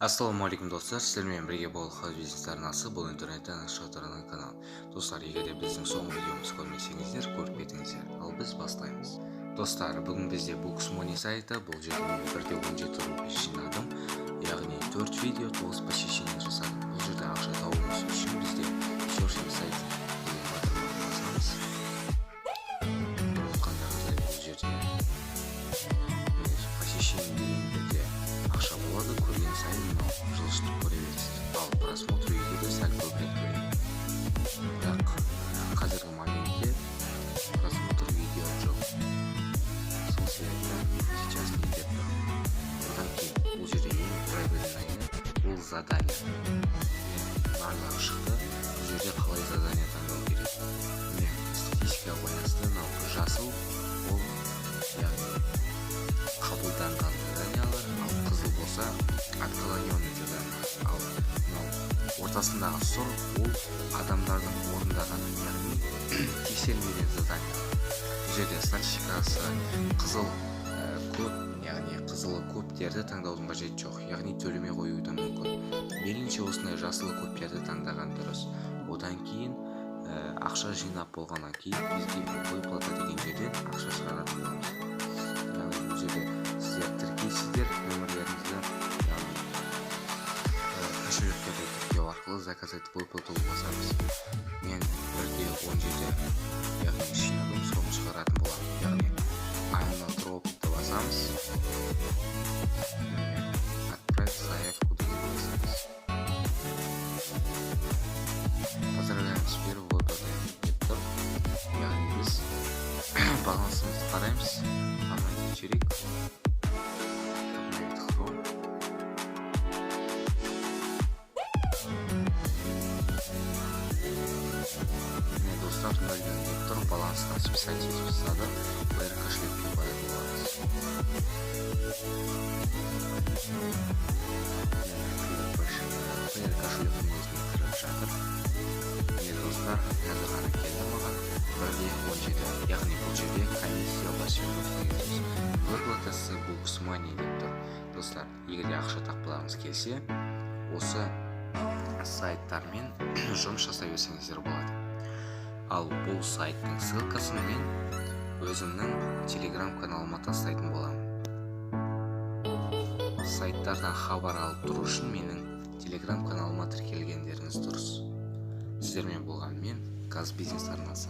Ассалаумағалейкум достар, сіздермен бірге бол Хаз бизнес арнасы, бұл интернеттен шығаратын канал. Достар, егер де біздің соңғы видеомыз көрмесеңіздер, көріп кетіңіздер. Ал біз бастаймыз. Достар, бүгін бізде Books Money сайты, бұл жерде мен 1-17 рубль жинадым. Яғни 4 видео 9 посещение жасадым. Бұл жерде ақша табуымыз үшін бізде Shopping сайт деген батырманы басамыз. Қандағыдай бұл жерде посещение дегенде ақша болады, көрген сайын мынау жылжытып көре бересіз. Ал просмотр видеода сәл көбірек көреді. Бірақ қазіргі моментте просмотр видео жоқ. Сол себепті сейчас не деп тұр. Одан кейін бұл жерде ең правильный бұл задание. Барлығы шықты. Бұл жерде қалай задание таңдау керек. Міне статистикаға байланысты мынау жасыл ол яғни қабылданған заданиялар, ал қызыл болса актуализированный задание. Ал мынау ортасындағы сұр ол адамдардың орындаған, яғни тексермеген задание. Бұл жерде статистикасы қызыл көп, яғни қызылы көптерді таңдаудың қажеті жоқ, яғни төлемей қоюы да мүмкін. Мейлінше осындай жасылы көптерді таңдаған дұрыс. Одан кейін ақша жинап болғаннан кейін бізге выплата деген жерден ақша шығаратын боламыз. Яғни бұл жерде сіздер тіркейсіздер нөмірлеріңізді, яғни кошелектерді тіркеу арқылы заказать выплату басамыз. Мен 1-17 яғни жинадым, соны шығаратын боламын. Яғни айына дропты басамыз. Отправить заявку деген басамыз. Поздравляем с первой выплатой деп тұр. Яғни біз балансымызды қараймыз. Черик. Міне достар, нөлден деп тұр, балансына списать етіп жасады. Бәрі кошелекке қоятын боламыз. Бәрі кошелектің өзіне кіріп жатыр. Міне достар, қазір ғана келді маған 1-17, яғни бұл жерде комиссия басып выплатасы Books Money деп тұр. Достар, егер де ақша тапқыларыңыз келсе, осы сайттармен жұмыс жасай берсеңіздер болады. Ал бұл сайттың ссылкасын мен өзімнің телеграм каналыма тастайтын боламын. Сайттардан хабар алып тұру үшін менің телеграм каналыма тіркелгендеріңіз дұрыс. Сіздермен болған мен Хаз бизнес арнасы.